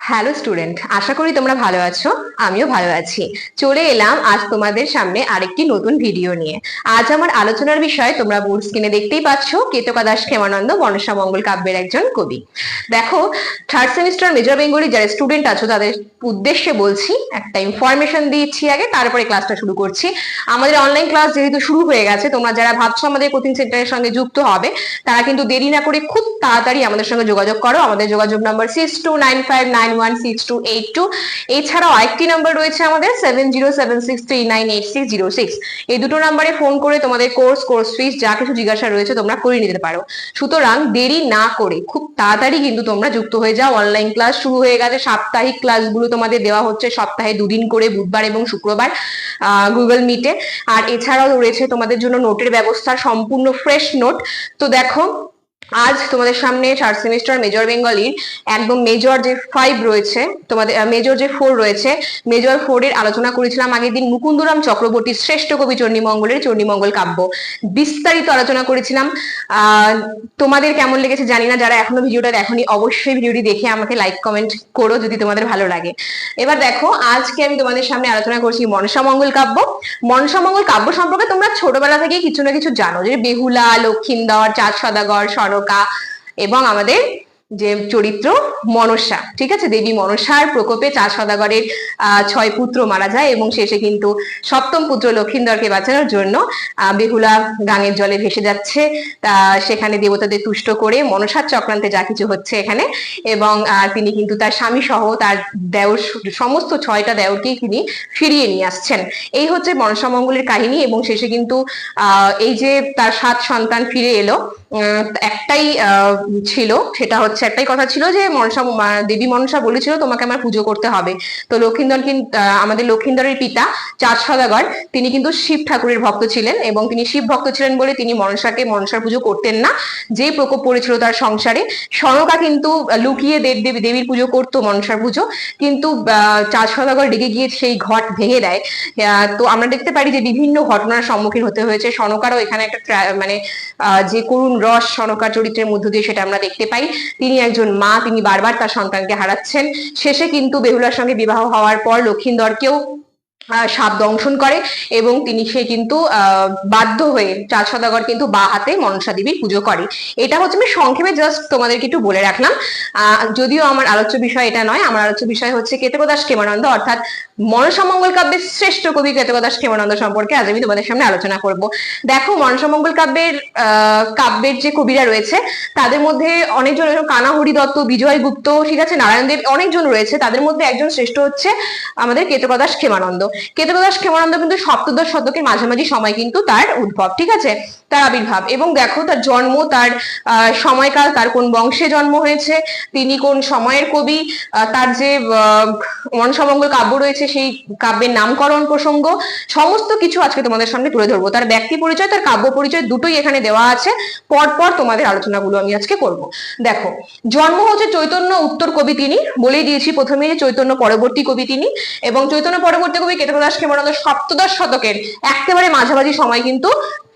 Hello student, আশা করি তোমরা ভালো আছো। আমিও ভালো আছি। চলে এলাম আজ তোমাদের সামনে আরেকটি নতুন ভিডিও নিয়ে। আজ আমার আলোচনার বিষয় তোমরা বোর্ড স্ক্রিনে দেখতেই পাচ্ছ, কেতকা দাস ক্ষেমানন্দ মনসা মঙ্গল কাব্যের একজন কবি। দেখো, থার্ড সেমিস্টার মেজর বেঙ্গলি যারা স্টুডেন্ট আছো তাদের উদ্দেশ্যে বলছি, একটা ইনফরমেশন দিচ্ছি আগে, তারপরে ক্লাসটা শুরু করছি। আমাদের অনলাইন ক্লাস যেহেতু শুরু হয়ে গেছে, তোমরা যারা ভাবছো আমাদের কোচিং সেন্টারের সঙ্গে যুক্ত হবে, তারা কিন্তু দেরি না করে খুব তাড়াতাড়ি আমাদের সঙ্গে যোগাযোগ করো। আমাদের যোগাযোগ নাম্বার 6295916282। এছাড়াও আরেকটি নাম্বার রয়েছে আমাদের 7076398606। এই দুটো নাম্বারে ফোন করে তোমাদের কোর্স ফিস যা কিছু জিজ্ঞাসা রয়েছে তোমরা করে নিতে পারো। সুতরাং দেরি না করে খুব তাড়াতাড়ি কিন্তু তোমরা যুক্ত হয়ে যাও। অনলাইন ক্লাস শুরু হয়ে গেছে, সাপ্তাহিক ক্লাসগুলো তোমাদের দেওয়া হচ্ছে সপ্তাহে দুদিন করে, বুধবার এবং শুক্রবার, গুগল মিটে। আর এছাড়াও রয়েছে তোমাদের জন্য নোটের ব্যবস্থা, সম্পূর্ণ ফ্রেশ নোট। তো দেখো, আজ তোমাদের সামনে থার্ড সেমিস্টার মেজর বেঙ্গলির একদম মেজর যে 5 রয়েছে, তোমাদের মেজর যে 4 রয়েছে, মেজর 4 এর আলোচনা করেছিলাম আগের দিন মুকুন্দরাম চক্রবর্তীর শ্রেষ্ঠ কবি চণ্ডীমঙ্গলের চণ্ডীমঙ্গল কাব্য। বিস্তারিত আলোচনা করেছিলাম। তোমাদের কেমন লেগেছে জানি না, যারা এখনো ভিডিওটা দেখোনি অবশ্যই ভিডিওটি দেখে আমাকে লাইক কমেন্ট করো যদি তোমাদের ভালো লাগে। এবার দেখো, আজকে আমি তোমাদের সামনে আলোচনা করছি মনসা মঙ্গল কাব্য। মনসা মঙ্গল কাব্য সম্পর্কে তোমরা ছোটবেলা থেকেই কিছু না কিছু জানো, যে বেহুলা, লক্ষিন্দর, চাঁদ সদাগর, সনকা এবং আমাদের যে চরিত্র মনসা, ঠিক আছে, দেবী মনসার প্রকোপে চাঁদ সদাগরের 6 পুত্র মারা যায় এবং শেষে কিন্তু সপ্তম পুত্র লক্ষিন্দরকে বাঁচানোর জন্য বেহুলা গাঙের জলে ভেসে যাচ্ছে। সেখানে দেবতাদের তুষ্ট করে মনসার চক্রান্তে যা কিছু হচ্ছে এখানে, এবং তিনি কিন্তু তার স্বামী সহ তার দেওর, সমস্ত 6টা দেওরকেই তিনি ফিরিয়ে নিয়ে আসছেন। এই হচ্ছে মনসা মঙ্গলের কাহিনী। এবং শেষে কিন্তু এই যে তার 7 সন্তান ফিরে এলো, একটাই ছিল, সেটা হচ্ছে একটাই কথা ছিল যে মনসা, দেবী মনসা বলেছিল তোমাকে আমার পুজো করতে হবে। তো লক্ষিন্দর কিন্তু, আমাদের লক্ষিন্দরের পিতা চাঁদ সদাগর, তিনি কিন্তু শিব ঠাকুরের ভক্ত ছিলেন এবং তিনি শিব ভক্ত ছিলেন বলে তিনি মনসার পুজো করতেন না। যে প্রকোপ পড়েছিল তার সংসারে, সনকা কিন্তু লুকিয়ে দেবীর পুজো করতো, মনসার পুজো, কিন্তু চাঁদ সদাগর রেগে গিয়ে সেই ঘট ভেঙে দেয়। তো আমরা দেখতে পারি যে বিভিন্ন ঘটনার সম্মুখীন হতে হয়েছে। সনকারও এখানে একটা মানে যে করুণ রস সনকার চরিত্রের মধ্য দিয়ে সেটা আমরা দেখতে পাই। তিনি একজন মা, তিনি বারবার তার সন্তানকে হারাচ্ছেন। শেষে কিন্তু বেহুলার সঙ্গে বিবাহ হওয়ার পর লক্ষিন্দরকেও সাপ দংশন করে এবং সে কিন্তু বাধ্য হয়ে চাঁদ সদাগর কিন্তু বা হাতে মনসা দেবীর পুজো করে। এটা হচ্ছে, আমি সংক্ষেপে জাস্ট তোমাদেরকে একটু বলে রাখলাম। যদিও আমার আলোচ্য বিষয় এটা নয়, আমার আলোচ্য বিষয় হচ্ছে কেতকা দাস ক্ষেমানন্দ, অর্থাৎ মনসা মঙ্গল কাব্যের শ্রেষ্ঠ কবি কেতকা দাস ক্ষেমানন্দ সম্পর্কে আজ আমি তোমাদের সামনে আলোচনা করব। দেখো, মনসা মঙ্গল কাব্যের যে কবিরা রয়েছে তাদের মধ্যে অনেকজন, কানাহরি দত্ত, বিজয় গুপ্ত, ঠিক আছে, নারায়ণ দেব, অনেকজন রয়েছে। তাদের মধ্যে একজন শ্রেষ্ঠ হচ্ছে আমাদের কেতকা দাস ক্ষেমানন্দ। কেতকা দাস ক্ষেমানন্দ কিন্তু সপ্তদশ শতকের মাঝামাঝি সময় কিন্তু তার উদ্ভব, ঠিক আছে, তার আবির্ভাব। এবং দেখো তার জন্ম, তার সময়কাল, তার কোন বংশে জন্ম হয়েছে, তিনি কোন সময়ের কবি, তার যে মনসা মঙ্গল কাব্য রয়েছে সেই কাব্যের নামকরণ প্রসঙ্গ, সমস্ত কিছু আজকে তোমাদের সামনে তুলে ধরবো। তার ব্যক্তি পরিচয়, তার কাব্য পরিচয় দুটোই এখানে দেওয়া আছে। পরপর তোমাদের আলোচনাগুলো আমি আজকে করব। দেখো, জন্ম হচ্ছে চৈতন্য উত্তর কবি, তিনি বলেই দিয়েছি প্রথমে যে চৈতন্য পরবর্তী কবি তিনি। এবং চৈতন্য পরবর্তী কবি কেতকা দাস ক্ষেমানন্দ সপ্তদশ শতকের একেবারে মাঝামাঝি সময় কিন্তু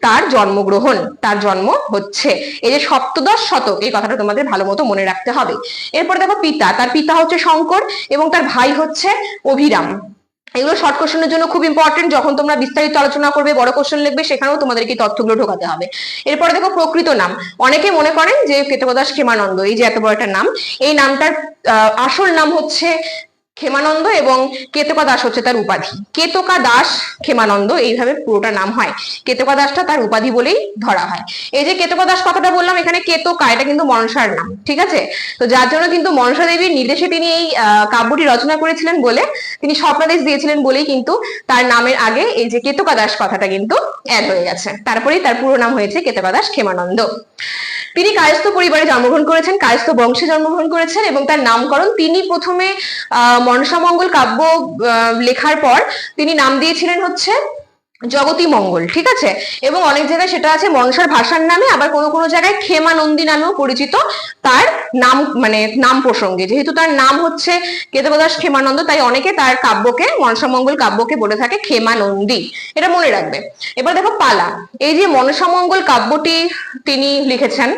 তার জন্মগ্রহণ, তার জন্ম হচ্ছে। এই যে সপ্তদশ শতক, এই কথাটা তোমাদের ভালো মতো মনে রাখতে হবে। এরপর দেখো পিতা, তার পিতা হচ্ছে শঙ্কর এবং তার ভাই হচ্ছে অভিরাম। এগুলো শর্ট কোশ্চেনের জন্য খুব ইম্পর্টেন্ট। যখন তোমরা বিস্তারিত আলোচনা করবে, বড় কোশ্চেন লিখবে, সেখানেও তোমাদেরকে তথ্যগুলো ঢোকাতে হবে। এরপরে দেখো প্রকৃত নাম। অনেকে মনে করেন যে কেতকা দাস ক্ষেমানন্দ, এই যে এত বড় একটা নাম, এই নামটার আসল নাম হচ্ছে ক্ষেমানন্দ এবং কেতকা দাস হচ্ছে তার উপাধি। কেতকা দাস ক্ষেমানন্দ এইভাবে পুরোটা নাম হয়, কেতকা দাসটা তার উপাধি বলেই ধরা হয়। এই যে কেতকা দাস কথাটা বললাম, এখানে কেতকা এটা কিন্তু মনসার নাম, ঠিক আছে। তো যার জন্য কিন্তু মনসা দেবীর নির্দেশে তিনি এই কাব্যটি রচনা করেছিলেন বলে, তিনি স্বপ্নাদেশ দিয়েছিলেন বলেই কিন্তু তার নামের আগে এই যে কেতকা দাস কথাটা কিন্তু অ্যাড হয়ে গেছে। তারপরেই তার পুরো নাম হয়েছে কেতকা দাস ক্ষেমানন্দ। তিনি কায়স্থ পরিবারে জন্মগ্রহণ করেছেন, কায়স্থ বংশে জন্মগ্রহণ করেছেন এবং তার নামকরণ তিনি প্রথমে মনসা মঙ্গল কাব্য লেখার পর তিনি নাম দিয়েছিলেন হচ্ছে জগতী মঙ্গল, ঠিক আছে। এবং অনেক জায়গায় সেটা আছে মনসার ভাষার নামে, আবার কোনো কোনো জায়গায় ক্ষেমানন্দী নামেও পরিচিত তার নাম, মানে নাম প্রসঙ্গে। যেহেতু তার নাম হচ্ছে কেতকা দাস ক্ষেমানন্দ, তাই অনেকে তার কাব্যকে, মনসা মঙ্গল কাব্যকে বলে থাকে ক্ষেমানন্দী, এটা মনে রাখবে। এবার দেখো পালা, এই যে মনসা মঙ্গল কাব্যটি তিনি লিখেছেন,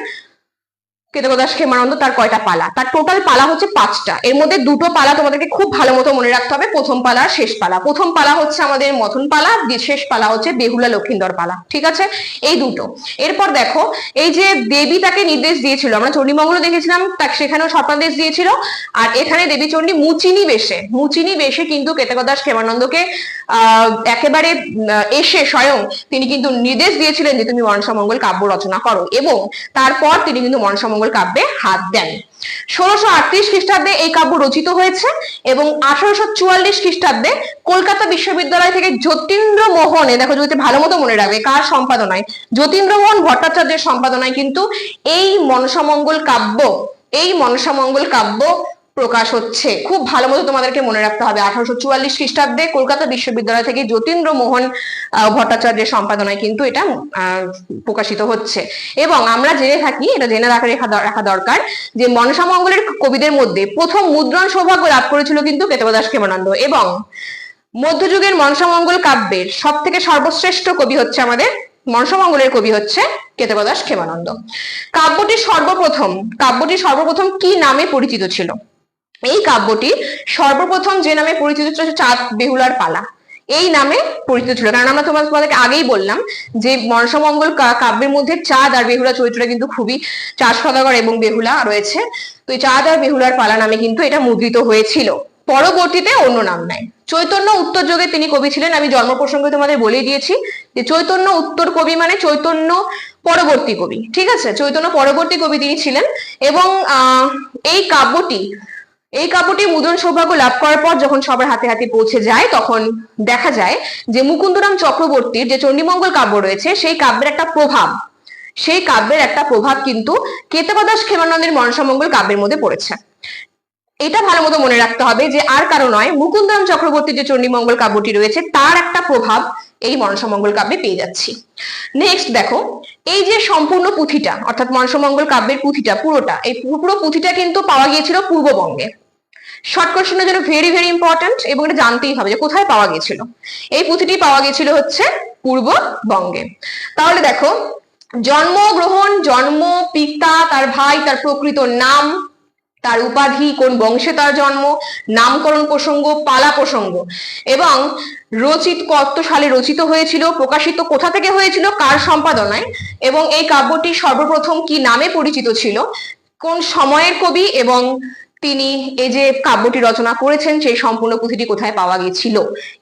কৃতজ্ঞদাস ক্ষেমানন্দ তার কয়টা পালা? তার টোটাল পালা হচ্ছে 5টা। এর মধ্যে 2টো পালা তোমাদেরকে খুব ভালো মতো মনে রাখতে হবে, প্রথম পালা আর শেষ পালা। প্রথম পালা হচ্ছে আমাদের মথন পালা, শেষ পালা হচ্ছে বেহুলা লক্ষিন্দর পালা, ঠিক আছে? এই দুটো। এরপর দেখো, এই যে দেবী তাকে নির্দেশ দিয়েছিল, আমরা চণ্ডীমঙ্গল দেখেছিলাম, তাকে সেখানেও স্বপ্নাদেশ দিয়েছিল, আর এখানে দেবী চণ্ডী মুচিনি বেশে কিন্তু কৃতজ্ঞদাস ক্ষেমানন্দকে একেবারে এসে স্বয়ং তিনি কিন্তু নির্দেশ দিয়েছিলেন যে তুমি মনসামঙ্গল কাব্য রচনা করো, এবং তারপর তিনি কিন্তু মনসামঙ্গল কাব্যে হাত দেন। 1638 খ্রিস্টাব্দে এই কাব্য রচিত হয়েছে, এবং 1844 খ্রিস্টাব্দে কলকাতা বিশ্ববিদ্যালয় থেকে যতীন্দ্র মোহন, দেখো যদি ভালো মতো মনে রাখবে কার সম্পাদনায়, যতীন্দ্র মোহন ভট্টাচার্যের সম্পাদনায় কিন্তু এই মনসামঙ্গল কাব্য প্রকাশ হচ্ছে। খুব ভালো মতো তোমাদেরকে মনে রাখতে হবে, 1844 খ্রিস্টাব্দে কলকাতা বিশ্ববিদ্যালয় থেকে যতীন্দ্র মোহন ভট্টাচার্যের সম্পাদনায় কিন্তু এটা প্রকাশিত হচ্ছে। এবং আমরা জেনে থাকি, এটা জেনে রাখা দরকার, যে মনসামঙ্গলের কবিদের মধ্যে প্রথম মুদ্রণ সৌভাগ্য লাভ করেছিল কিন্তু কৃতজ্ঞদাস ক্ষেমানন্দ, এবং মধ্যযুগের মনসামঙ্গল কাব্যের সব থেকে সর্বশ্রেষ্ঠ কবি হচ্ছে আমাদের মনসামঙ্গলের কবি হচ্ছে কৃতজ্ঞদাস ক্ষেমানন্দ। কাব্যটি সর্বপ্রথম কি নামে পরিচিত ছিল? এই কাব্যটি সর্বপ্রথম যে নামে পরিচিত ছিল চাঁদ বেহুলার পালা, এই নামে পরিচিত ছিল। কারণ আমরা তোমাদেরকে আগেই বললাম যে মনসামঙ্গল কাব্যের মধ্যে চাঁদ আর বেহুলা চরিত্রটা কিন্তু খুবই, চাঁদ সদাগর এবং বেহুলা রয়েছে, তো এই চাঁদ আর বেহুলার পালা নামে কিন্তু এটা মুদ্রিত হয়েছিল। পরবর্তীতে অন্য নাম নেয়। চৈতন্য উত্তর যুগে তিনি কবি ছিলেন। আমি জন্ম প্রসঙ্গে তোমাদের বলে দিয়েছি যে চৈতন্য উত্তর কবি মানে চৈতন্য পরবর্তী কবি, ঠিক আছে? চৈতন্য পরবর্তী কবি তিনি ছিলেন। এবং এই কাব্যটি মুদ্রণ সৌভাগ্য লাভ করার পর যখন সবার হাতে হাতে পৌঁছে যায়, তখন দেখা যায় যে মুকুন্দরাম চক্রবর্তীর যে চণ্ডীমঙ্গল কাব্য রয়েছে, সেই কাব্যের একটা প্রভাব কিন্তু কৃতজ্ঞদাস ক্ষেমানন্দের মনসামঙ্গল কাব্যের মধ্যে পড়েছে। এটা ভালো মতো মনে রাখতে হবে যে আর কারো নয়, মুকুন্দরাম চক্রবর্তীর যে চণ্ডীমঙ্গল কাব্যটি রয়েছে তার একটা প্রভাব এই মনসামঙ্গল কাব্যে পেয়ে যাচ্ছি। নেক্সট দেখো, এই যে সম্পূর্ণ পুঁথিটা, অর্থাৎ মনসামঙ্গল কাব্যের পুঁথিটা পুরোটা, এই পুরো পুঁথিটা কিন্তু পাওয়া গিয়েছিল পূর্ববঙ্গে। শর্ট কোশ্চেনের জন্য ভেরি ভেরি ইম্পর্টেন্ট, এবং এটা জানতেই হবে যে কোথায় পাওয়া গিয়েছিল। এই পুঁথিটি পাওয়া গিয়েছিল হচ্ছে পূর্ববঙ্গে। তাহলে দেখো, জন্ম, পিতা, তার ভাই, তার প্রকৃত নাম, তার উপাধি, কোন বংশে তার জন্ম, নামকরণ প্রসঙ্গ, পালা প্রসঙ্গ, এবং কত সালে রচিত হয়েছিল, প্রকাশিত কোথা থেকে হয়েছিল, কার সম্পাদনায়, এবং এই কাব্যটি সর্বপ্রথম কি নামে পরিচিত ছিল, কোন সময়ের কবি, এবং তিনি এই যে কাব্যটি রচনা করেছেন সেই সম্পূর্ণ পুঁথিটি কোথায় পাওয়া গিয়েছিল,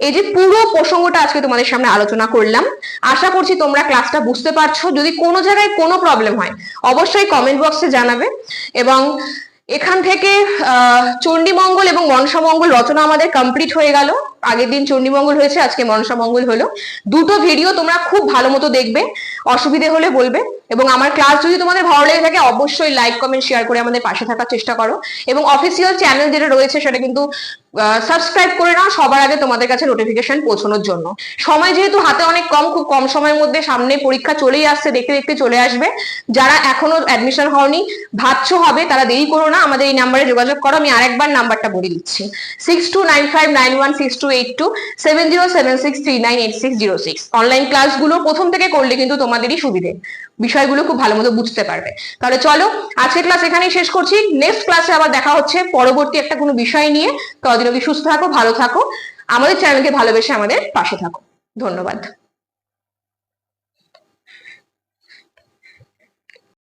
এই যে পুরো প্রসঙ্গটা আজকে তোমাদের সামনে আলোচনা করলাম। আশা করছি তোমরা ক্লাসটা বুঝতে পারছো। যদি কোনো জায়গায় কোনো প্রবলেম হয় অবশ্যই কমেন্ট বক্সে জানাবে। এবং এখান থেকে চণ্ডীমঙ্গল এবং মনসামঙ্গল রচনা আমাদের কমপ্লিট হয়ে গেল। আগের দিন চণ্ডীমঙ্গল হয়েছে, আজকে মনসামঙ্গল হলো। দুটো ভিডিও তোমরা খুব ভালো মতো দেখবে, অসুবিধে হলে বলবে। এবং আমার ক্লাস যদি তোমাদের ভালো লেগে থাকে অবশ্যই লাইক কমেন্ট শেয়ার করে আমাদের পাশে থাকার চেষ্টা করো। এবং অফিসিয়াল চ্যানেল যেটা রয়েছে সেটা কিন্তু সাবস্ক্রাইব করে নাও সবার আগে তোমাদের কাছে নোটিফিকেশন পৌঁছানোর জন্য। সময় যেহেতু হাতে অনেক কম, খুব কম সময়ের মধ্যে সামনে পরীক্ষা চলেই আসছে, দেখতে দেখতে চলে আসবে। যারা এখনো অ্যাডমিশন হওনি, ভাবছো হবে, তারা দেরি করো না, আমাদের এই নাম্বারে যোগাযোগ করো। আমি আরেকবার নাম্বারটা বলে দিচ্ছি, 6295916282 7076398606। অনলাইন ক্লাসগুলো প্রথম থেকে করলে কিন্তু তোমাদেরই সুবিধে, বিষয়গুলো খুব ভালো মতো বুঝতে পারবে। তাহলে চলো, আজকের ক্লাস এখানেই শেষ করছি। নেক্সট ক্লাসে আবার দেখা হচ্ছে পরবর্তী একটা কোনো বিষয় নিয়ে। ততদিন অবধি সুস্থ থাকো, ভালো থাকো, আমাদের চ্যানেলকে ভালোবেসে আমাদের পাশে থাকো। ধন্যবাদ।